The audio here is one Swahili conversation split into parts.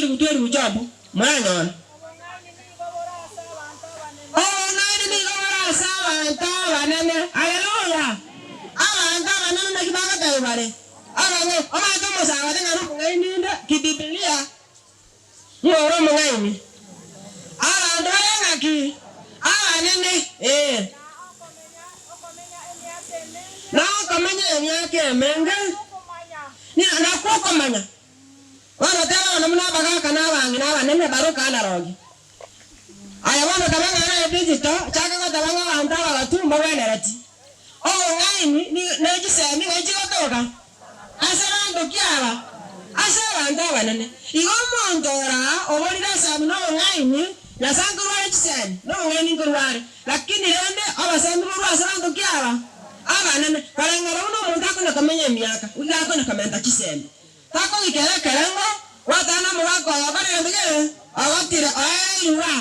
gutweri ujobu mwana haleluya abantu abanene nakibagatayo bare abantu abantu musaga tenga ngaininde kibibilia yoro mungaini abantu ngaki abanene na komanya emyake menge ni na komanya wana tena na mna baga kana bangi na banene baruka na rogi aya wana kabanga na digital chaka ko tabanga anta wa tu mabene rati ngaini ni nejisemi ngejikotoka asara ndo kiaba asara anda banene igo mondora oborira sabu no ngaini na sangu wale chisemi no ngaini ngurware lakini rende abasemi buru asara ndo kiaba abanene kalengara uno mondako na kamenya miaka ugako na kamenta chisemi tako ikere kerengo watana mwako abare ndege awatira aywa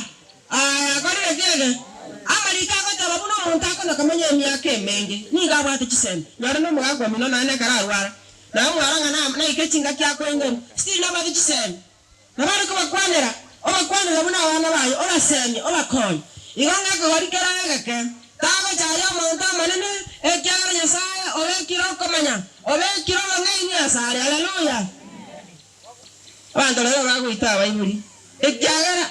akore gege amarika ko tababuno montako na kamenya miaka menge ni gabwate chisemi yara no mwako mino na ne kararwara na mwaranga na ikechinga kyako engene still na bati chisemi na bari ko bakwanera obakwanera buna wana bayo obasemi obakoy igonga ko warikera geke tago chayo monta manene ekyara nyasaye obekiro komanya obekiro ngaini asare haleluya abantu lero bagwita bayibuli ekyara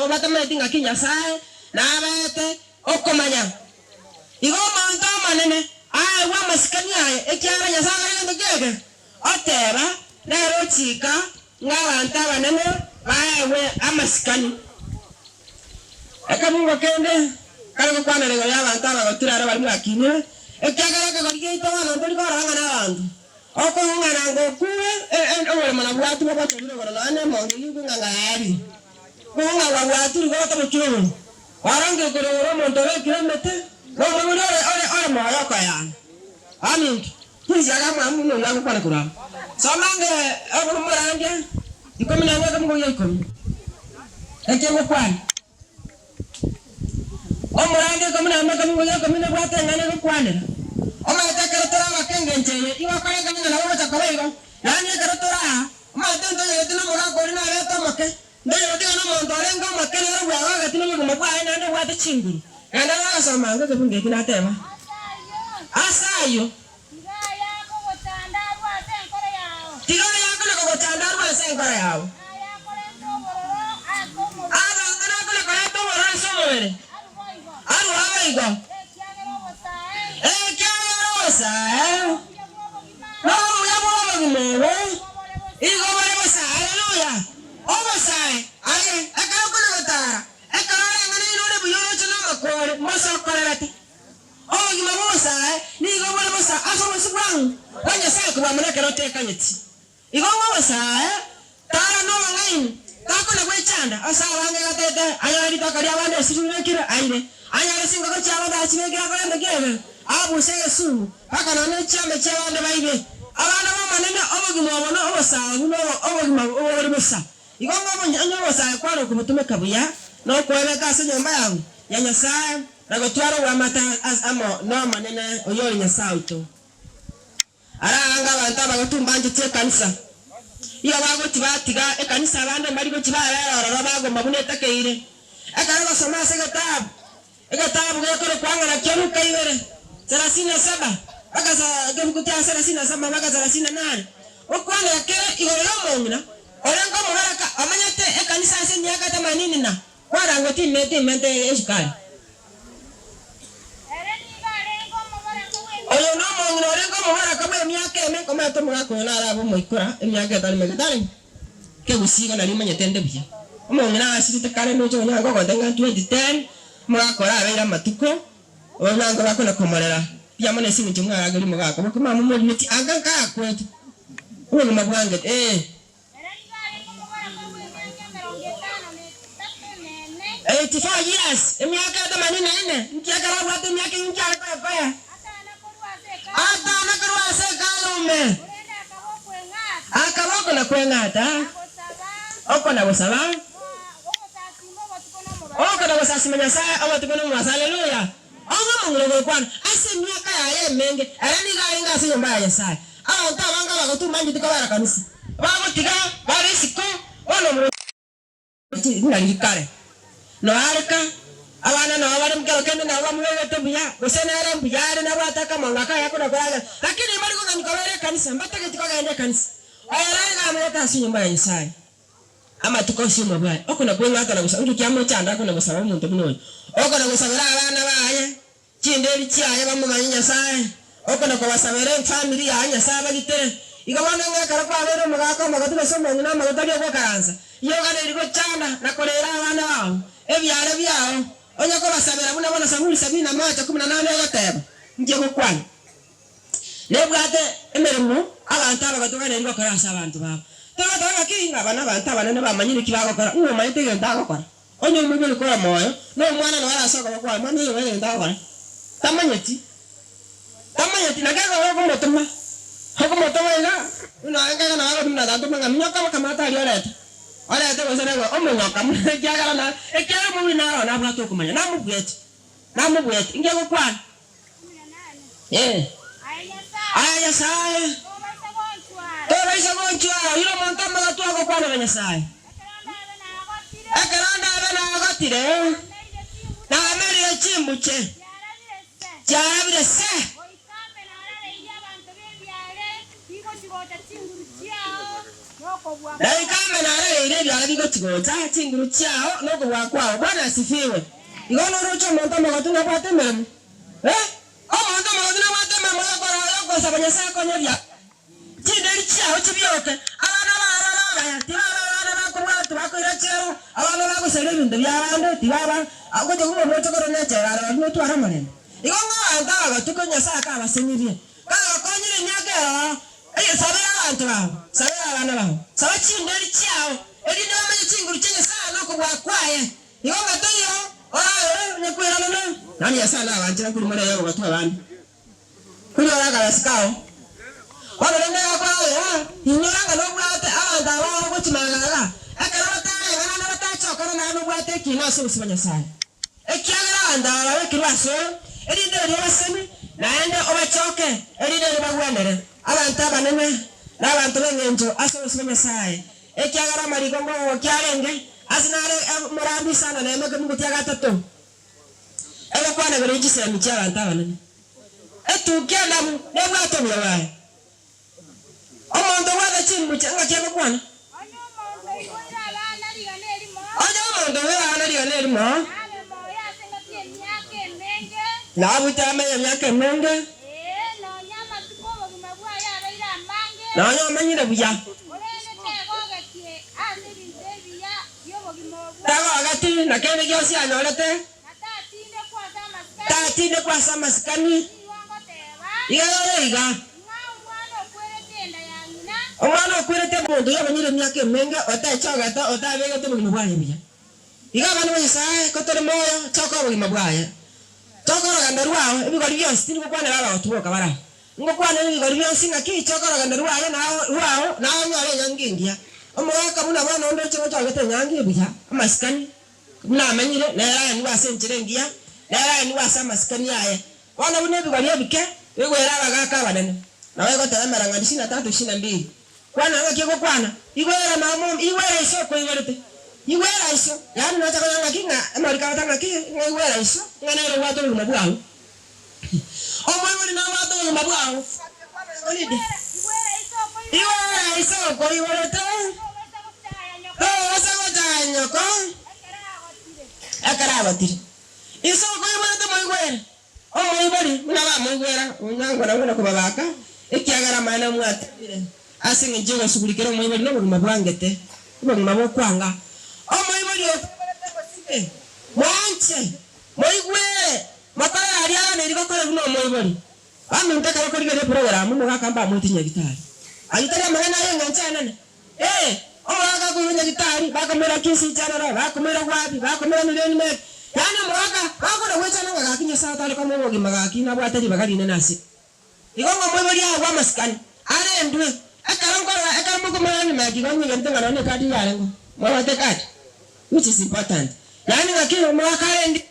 batametinga kinyasaye na abete okomanya igo monta manene wa masikani aye ekyara nyasaye ndogege otera lero chika ngabanta banene bawe amasikani akamungo kende kale kwana lego y'abantu abagotirara bari mwakinye ekyagara ke goriye itwana ndori koranga n'abantu oko ngana ngo kuwe owere mana bwatu babatubire gorana monge yinganga yari kunga bwatu ngo tabuchuo warange kororo montore kilomete ngo muri ore moyo kaya amin kizaga mamu no ngago kwana kura somange abo muranje ikomina ngo ngo yekomi ekego kwana omurande komuna makamu ya komuna bwate ngane ko kwanira omata karatora bakengencheye iwa kare kamina nabo batakoreigo yani karatora omata ndo yetino muga korina leto make ndo yetino no mondore ngo make ne rwa ga tino muga kwa ina ndo bwate chinguru enda ga soma ngo bunge kina tema asayo ngaya ko gotanda bwate nkore yao tiga ya ko gotanda bwate nkore yao aya kore ndo bororo akomo aba ngana ko kore ndo bororo somere aru aigo ekyagera no yabo ngimo igo bare bosa haleluya obosai aye akara kuna gotara akara ngane nore buyoro chana makore moso korerati ngimo bosa ni igo bare bosa aso musubang wanya sai ko bamana kerote kanyeti igo bosa tara no ngain takona kwechanda asa wange gatete ayari takaria bande sirunekira aire anyala singa ko cyaba dachinegira ko ndagebe abu sesu paka none cyame cyabande bayibe abana bamanene obugimo bono obosawa no obugimo obori bosa igongo bonyanyo bosa kwaro kumutume kabuya no kweleka se nyamba yangu ya nyasaye nagotwaro wa mata amo no manene oyori nyasaye to aranga abantu abagotumbanje te kanisa iyo bagoti batiga ekanisa abande bari go kibarara bago mabuneta keire akara soma se gatabu ekatabu gekore kwangana kyanu kaibere 37 akaza gemkutia 37 baka 38 okwanga yake igoro mongina orengo mubaraka amanyate ekanisa se myaka 80 na kwarango timete eshikali oyo no mongina orengo mubaraka bwe myaka eme komato mugako na arabo moikura emyaka etali megedali ke gusiga na limanyete ndebye omongina asite kale no cyo nyango ko ndenga 2010 mwakora abera matuko onango bakona komorera yamone singi tumwa agari mugako bakoma mu miti aganga kwetu uwo mabwange yes emyaka 84 nkiagara bwate myaka nkiara kwa ata nakarwa se kalume akaboko na kwengata oko na bosala okada wasasi manyasa abatukono mwasa haleluya ongo ngolo kwana ase myaka ya menge arani ga inga se nyumba ya sai abantu abanga bagotumanje tukabara kanisa bagotiga barisiko Nalikare no areka abana no bari mukero kende na bamwe betumya gusenera mbiyare na bataka mangaka yako na kwaga lakini bari ko nkolere kanisa mbatake tikogaende kanisa ayaraga ameta sinyumba ya Nyasaye ama tukosima bwa okuna kwenga hata na gusangi kyamo cyanda ko na gusaba umuntu munoyo okona gusabira abana baye kinderi cyaye bamumanya Nyasaye okona ko basabere family ya Nyasaye bagitere igabana ngakara kwa rero mugaka magatuba somanya na magatari ko karanza iyo gane riko cyana nakorera abana bawo ebyara byawo onya ko basabira buna bona Samuri 71:18 gateba ngiye gukwana nebwate emeremo abantu abagatuka rero karasa abantu babo taba kinga bana abantu abanene bamanyire kibago kora uwo mayite genda gakora onye umubiri kora moyo no mwana no arasoka kwa mwana yo genda gakora tamanyeti nagaga ko motuma hako motuma ina unaanga na wao mna datu manga minyoka kama tali oleta ko sere ko omunyoka mujagala na ekere mu binaro na bwa to kumanya na mubwete inge ko kwana aya sae Tora isa gonchwa ilo monta magatu ako kwana Nyasaye akaranda abana agatire na ameri ya chimbuche cyarabire se Dai kama na ara ile ya bigo tigota chinguru cyao no kwa kwao bwana asifiwe igono rocho monta magatu na pate mem monta magatu na pate mem ko sabanya sa ko nyabya Tideri cyao cyibyoke abana barara tibara ko mwatu bakoira cyero abana bagusere ibintu byarande tibaba agoje kubo mocho ko nyacyara no twara manene igonga anda batuko Nyasaye abasenyiriye konyire nyagera sabira abantu bawo sabira abana bawo sabachinderi cyao eri no menye kinguru cy'Nyasaye no kubakwaye igonga toyo nyekwera no nani Nyasaye abanjira kuri mwana yabo batu abandi kuri baraga sikao Wala nenda kwa ya inyanga no bwate abanda bawo gutimanga akarata yana natacho kana no bwate kinaso usibanyasana ekyagara anda bawe kirwaso erinde ryabasemi naende obachoke erinde bagwanere abantu abanene nabantu bengenjo aso usibanyasana ekyagara marigo ngo kyarenge asinare murambi sana na emeke mungu tyaga tato ebe kwana bere gisemi cy'abantu abanene etukenda mu nebwato byabaye Omondo wada chimbuche ngakebe kwana Omondo wada ligane limo Na butama ya myaka menge Na nyama nyira buya Tago agati na kene gyosi anyolete Tatinde kwa sama sikani Iga Omwana okwirete bondo yabanyire myaka menge otachogata otabege to bugima bwaye biya Iga bana Nyasaye ko tore moyo choko bugima bwaye Chokora gandarwaho ebigori byose tiri gukwana baba batuboka bara ngo kwana ebigori byose ngaki chokora gandarwaho na nyore nyangingia omwaka buna bana ndo cyo chogete nyangi biya amasikani buna amanyire na yara ni basenjirengia na yara ni basa masikani yaye wana bune ebigori ebike egwera bagaka banene nawe ko taramera ngandi 23-22 Kwana ngaki ko kwana igwera mamo igwera iso ko igwera iso yani nacha kanga kinga amarika tanga ki igwera iso ngana ro wato lu mabwaho omwe wali na wato lu mabwaho igwera iso ko igwera to wasa watanyo ko akara batiri iso ko igwera to mo igwera omwe wali muna ba mo igwera unyango na ngona ko babaka ekiagara mana mwatire asinge jewe subulikero mwe no bugima bwangete bugima bokwanga omwe bali mwanche moigwe makara ariana iri bakora buno omwe bali amuntu akaba kuri gere program mu gakamba mutinya gitari agitari amana yenga nchana omwaka kurunya gitari bakamera kisi chanara bakamera wapi bakamera milioni me yani mwaka bakora wechana ngakakinya saa tale kama bugima gakina bwatari bagali nasi igonga mwe bali awa maskani arendwe akaramko mwana maki kwenye ngentanga naone kadi yalengo mwate kadi which is important yani ngakiro mwakarendi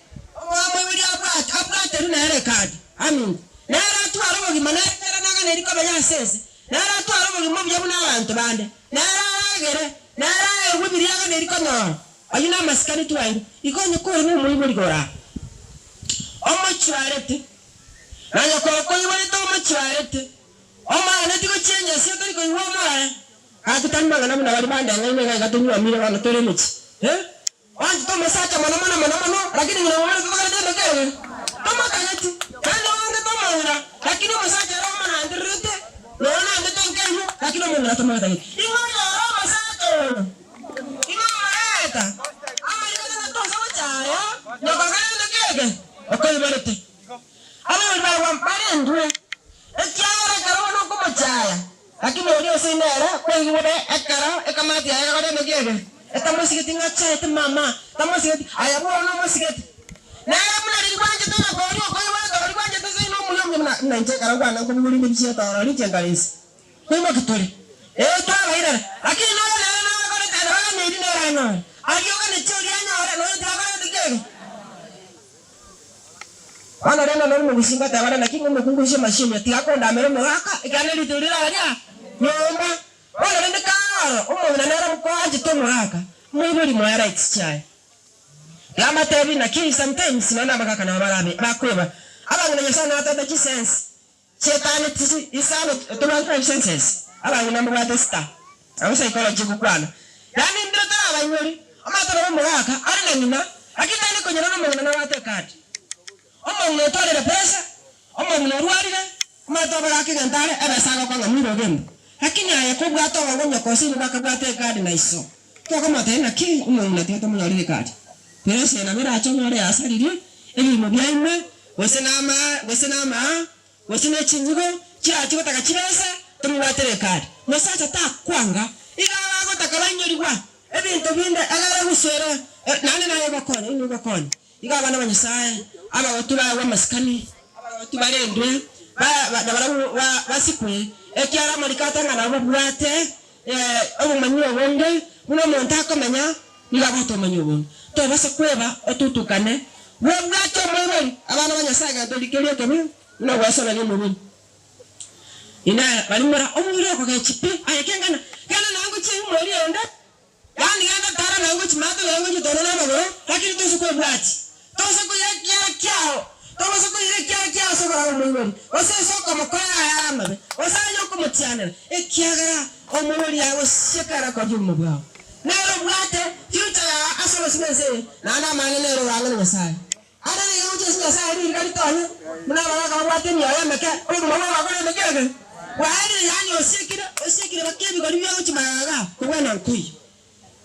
mwe bali apata runa hele kadi amin nara tu arobo gimana era naga neriko bya sense nara tu arobo gimobya buna abantu bande nara agere nara egubiri yaga neriko no ayuna maskani tuwaingu ikonye kore no muri gora omo chwarete nanya ko iwale to omo chwarete oma anati ko chenye sio tari ko iwo ma akitani mangana muna bali banda ngene ga gatunyu amire bana tore michi wanji to masacha mana lakini ngina wale to kale tende kere toma kanyati kana wanga to mangana lakini masacha ro mana ndirute lona ndito nkenu lakini mangana to mangana ingona ro masacha ingona ama ingana to sawa chaya nyoko kale tende kere okoy barete ama bali wa bali ndwe ekyara karono ko machaya lakini olio sinera kwa ngode ekara ekamati aya kale tende kere etamusigeti ngacha etamama tamusigeti ayabona musigeti nara muna likwanje tona bori ko iwa likwanje tose no mulo mna nje karangwa na kubuli ndi cheta ri chengalisi kwimo kitori ta baira lakini no ko tara ne ndi nera no ayo kana chori anya ora no tara ndike ana rena no mugusinga tabara lakini mukungushe mashini atiakonda mere mwaka ikane liturira ya nyomba wala rende karo umuntu nera mukwaje to mwaka mwibuli mwa rights chai yama tebi na key sometimes nana bakaka na barabe bakweba abangana yasana atata chi sense chetane tisi isano to 5 senses abangana mwa testa aba psychology kukwana yani ndiro tara banyori amatara mwaka ari nina akitani konyana no mwana na wate kati omuntu tolera pesa omuntu rwarire amatara bakake gantare abasaga kwanga mwiro gembo lakini ayakobwa to ngonya kosini bakabwate kadi na iso to kama tena ki umuntu atata mwana kadi pesa na mira chomore asariri elimo byaime wesena chinyigo kya chiko takachiresa tumwatere kadi musacha ta kwanga igala go takalanyoriwa ebintu binde agala guswera nane nayo bakone inu bakone igaba n'abanyisaye aba batula wa maskani aba batubarendwe ba basikwe ekyara marikata ngana babwate obumanyo bonde uno muntu akomenya nigaba tomanyo bonde to basa kweba otutukane webwacho mwebali abana banyasaga tolikelie kemwe no wasona ni mubi ina balimura omuliro ko gachipe ayekengana kana nangu chi mweli onda yani yanda tara nangu chi mato nangu chi torona babo lakini tosu ko bwati tosu ko yakia kyao tosu ko yakia kyao so ko mwebali ose so ko mkoya yamabe ose yo ko mutiana ekiagara omuliro yawo shekara ko jumu bwao nero bwate future asolo simese nana manenero wangana nyasaye ada ni uche sinyasaye ni kali tonya muna baba bwate ni aya meke odu mama bakole mekege wahari yani osekire bakebi ko liyo chimaga kubena nkui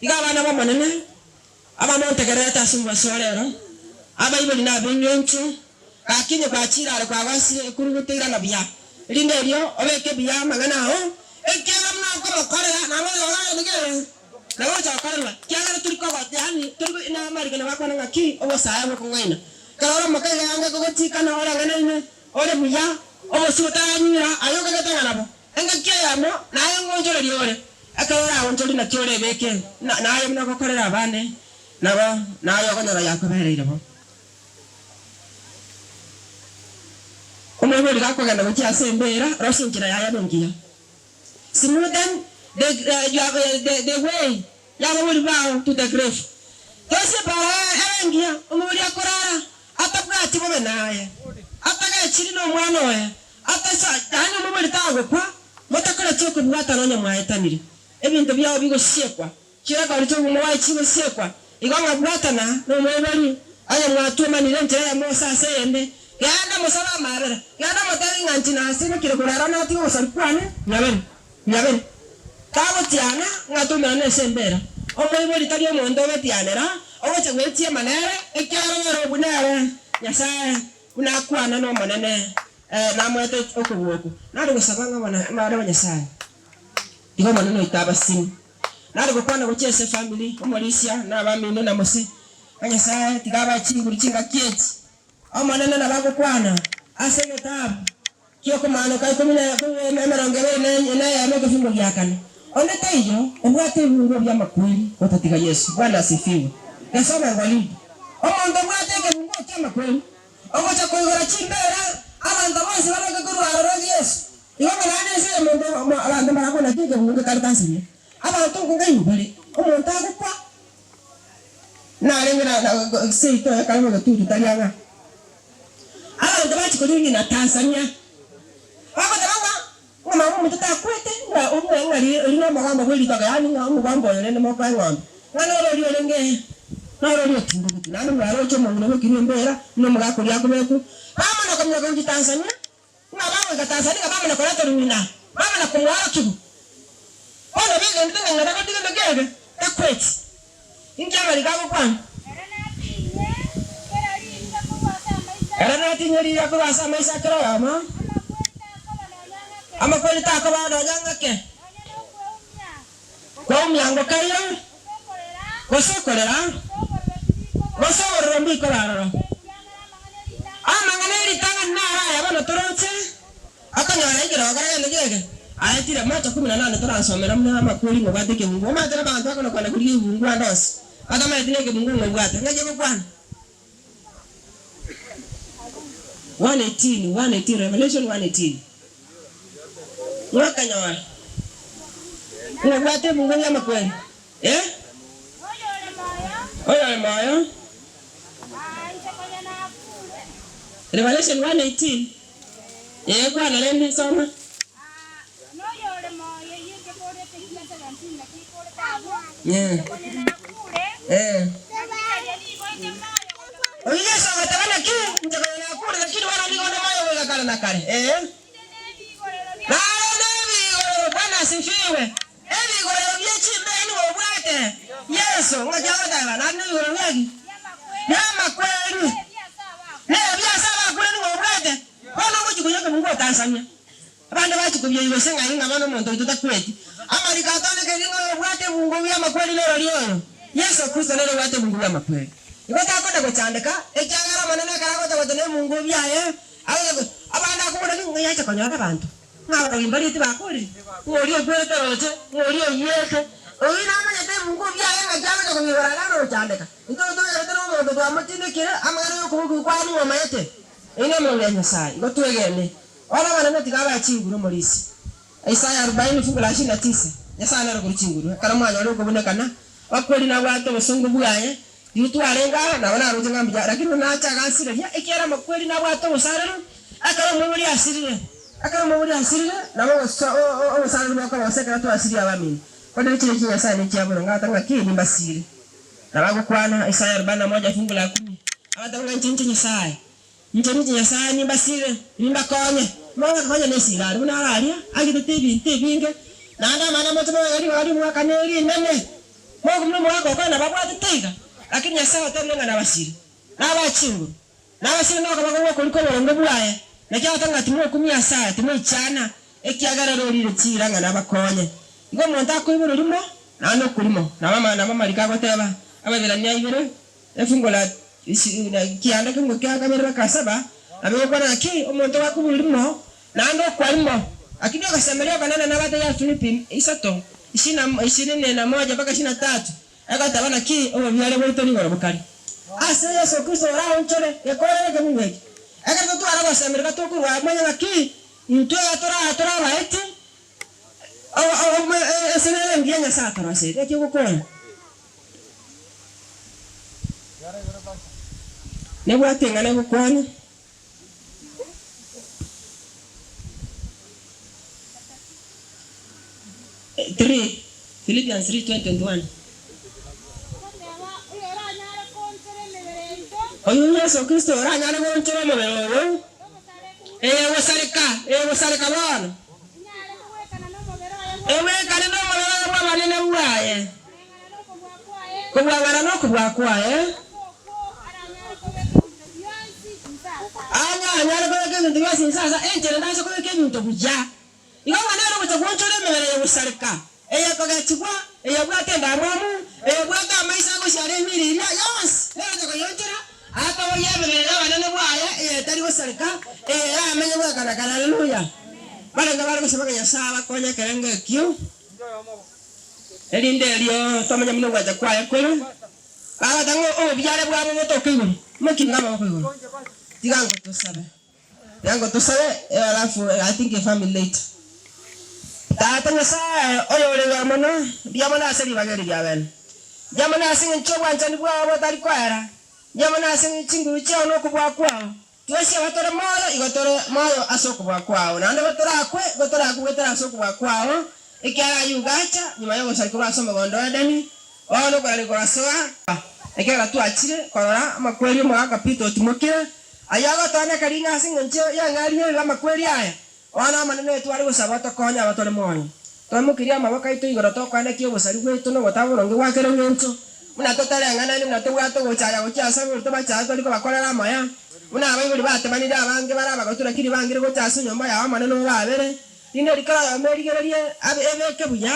igabana ba manene aba montegereta simba solero aba ibuli na binyenchu kakinye kwachira kwa basi kurugutira na biya linde lyo obeke biya magana ho ekega mna ko makore na bo yoga ndege na wacha karwa kiagara tuliko yani tuliko ina marika na bakwana ngaki obo saya ko ngaina kala makaya anga ko tika na ora ngana ine ore buya obo suta nyira ayo ka tanga nabo enga kiya mo na ayo ngonjore liore akara onjori na kiore beke na ayo mna ko korera bane nabo na ayo ko na yakobere irebo omo bori ka ko ganda ko asembera rosinjira ya nongia simudan the way yabo bow to the grave tose para engia umuri akora atabwati bobe naye ataga chirino mwana oya atasa dani umuri tago kwa motakora choko bwata nonye mwaetanire ebintu byabo bigo siekwa kira ka rito mu wayi chigo siekwa iganga bwata na no mwebali aya mwatuma ni ntere ya mosa sende yanda musaba mabera yanda motari ngantina asino kire kurara na tigo sarkwane nyaben kawo tiana ngatumira nesembera omwibuli tali omuntu obetianera ogocha gwetie manere ekyaro ngero bunere nyasaye unakwana no monene namwete okubuku nari gusabanga bana nyasaye igo maneno itaba simu nari gukwana gochese family omolisia na bamino na mose nyasaye tigaba chinguri chinga kieti omonene na bagukwana asege tabu kioko mano kai komina emerongere ne ya meko fingo yakane Onde taiyo, obwate biro bya makweli otatiga Yesu. Bwana asifiwe. Yasoma ngwali. Omuntu bwate ke mungu kya makweli. Ogocha koigora chimbera, abantu bose baraga kurwara Yesu. Iyo mwana se muntu abantu barakona kike mungu kali kansiri. Abantu kunga yubale. Omuntu agukwa. na seito kama gatutu talianga ala ndabachi kudungi na Tanzania wako tabanga ngoma mtoto akwete na ngari lino magamba kweli toka yani ngombo yone moko ngombe ngano rori olenge na rori otindugutu nanu ngaro cho mungu no kinyembera no mugako lyako beku mama na kamya kwa Tanzania ngaba kwa Tanzania mama na koleto rumina mama na kumwara kibu ona bige ndinga ngada kwa diga ngege ekweti injama ligako kwana Karena tinggali aku rasa maisa kera ama kweli tak kau ada jangan ke kau miang kaya kau kolera kau rombi kolera mangane di tangan nara ya mana terus aku nyala kira kira yang lagi ayat tidak macam aku mana terus somera mana kweli ngobati ke mungu mana terus bantu aku nak kuli mungu andos ada mana tidak ke mungu ngobati ngaji bukan 118 Revelation 118 Mwaka nyawa ngobate mungu nyama kweli oyo moyo Revelation 118 kwa na lende soma Oye sawa tabana ki mtakana kule lakini wana ni wana mayo wala kala na kale na nevi bwana asifiwe evi gore yechi mbeni wobwate Yesu ngajama dala na ni gore yagi nyama kweli ne bia sawa kule ni wobwate kono kuchikunyaka mungu wa Tanzania abandi bachikubye ibesenga inga bano muntu tutakweti amarika tane ke ngo wobwate mungu ya makweli lero lyo Yesu Kristo lero wate mungu ya makweli Ibata ko dago chandeka ekyagara manene karako tabone mungu byaye abanda akubona ngiyacha konyoka bantu ngaba imbali tibakuri ngori okwete roche ngori oyeke oyina amanyete mungu byaye ngajama ko ngibara laro chandeka ito yete no ndo amutinde kire amagara yo kubu kwani ngomayete ine mungu Nyasaye gotwegene ora bana tikaba chinguru molisi Isaya 40 fungu la 29 Nyasaye naro kuchinguru kana mwana ro kubonekana bakweli na watu busungu bwaye Yutu alenga na wana rujenga mbija lakini unaacha gasire ya ikiera makweli na watu usarero akara mwuri asirire na wao usarero mwaka waseka watu asiri abamini kwa nini kile kinya sana kiaburo ngata ngaki ni basiri na wako kwana Isaya 41 fungu la 10 abatanga nchinchi Nyasaye nchinchi Nyasaye ni basire ni bakonye mwaka kanya nesira una aralia agite tebinge na anda mana moto wali mwaka neli nene mwako mno mwako kana babwati tega lakini Nyasaye atamlenga na basiri na bachingu na basiri no kabako kuliko borongo bwaye nakya atanga timwe kumya saa timwe chana ekiagara rori chiranga na bakonye ngo monta ko ibiro limo na no kulimo na mama likako teba ababira nya ibiro efungola kianda kingo kya kamera kasaba abe kwa na ki omonto wa kubulimo na ndo kwalimo akini akasemelea banana na bata ya Filipi isato 21 mpaka 23 akatabana ki obyale bwito ni barabukari ase Yesu Kristo ra onchole yakore ke mungeki akato tu araba semerka to kurwa manya ki into atora baeti senere ngianya sata rase eke gukona ne bwatenga ne gukwana Philippians 3:21 Oyo Yesu Kristo oranyana gonchera mubero wasarika bana kana no mubero bwa banene bwaye kubwagara no kubwakwaye anyala ko ke bintu byose sasa enjere ndaso ko ke bintu buja inganga nero kutogonchera mubero wasarika kagachikwa bwatenda mwamu bwata maisa go share mirira yos lero ko yonchera ata wayabelera banane bwaye tari wasarika amenye bwakana haleluya balanga bali kusabaka yasaba konya kerenge kyo elinde lyo tomanya muno gwaja kwaye kwero abatango byale bwabo motokiwe mukingaba kwego yango tusabe alafu I think a family late tata ngasa oyo le yamono byamona asali bageri byaben Jamana singa nchogwa nchani bwa watari kwara. Jamana singa chingu chao no kubwa kwao. Tuwesi watore moyo igotore moyo asoko bwa kwao. Na ande batore akwe batore akwe asoko bwa kwao. Ikiara yugacha nyuma yo gusarikura asoma gondo edeni. Ono kwa likora soa. Ikiara tu achire korora amakweli mo akapito timokira. Ayaga tane karinga singa ncho ya ngari la makweli aya. Ona manene tu ari gusabata konya batore moyo. Twamukiria mabaka itu igoro to kwana kio busari gwetu no gotaburo ngi wakere nyonto muna totare ngana ni muna twa to gochaya gochasa to bacha to liko bakorera maya muna abaiguri batemanira abange baraba gotura kiri bangire gochasa nyomba ya maneno babere ine rikara amerigererie abeke buya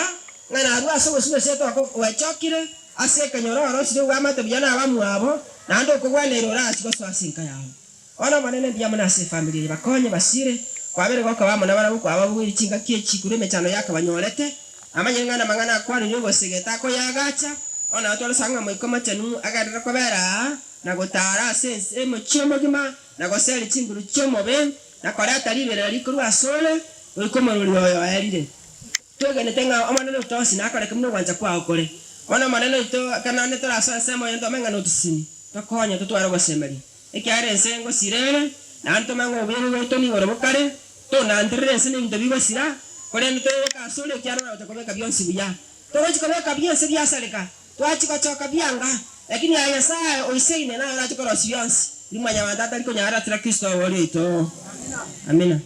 ngana aru aso suwe seto ko wachokire aseka nyororo sire wamate buyana abamu abo nando kugwanero rasi go swasinka yawo ona manene ndiya muna se family bakonye basire kwabere goka bamona barabuko ababwiri chinga kiechi kureme chano yakabanyorete amanyengana mangana kwani nyongo segeta ko yagacha ona atwala sanga moikoma chanu agarira kwabera na gotara sense emo chimo gima na goseli chinguru chomo ben na korata libera likuru asole ulikoma lulioyo ayirire twegene tenga amaneno tosi na akore kumno gwanja kwa okore ona maneno ito kana ne tora sema yendo menga no tusini tokonya tutwara gosemeri ikiare nsengo sirene na anto mango bwiri gotoni goro bokare to na ndrese ni ndabiba sira kore nte ka sole kyaro utakobeka byonsi buya to wachikobeka byonsi byasaleka to achikochoka byanga lakini aya saa oiseine na achikoro byonsi limanya mandata liko nyara tra Kristo wole ito amina.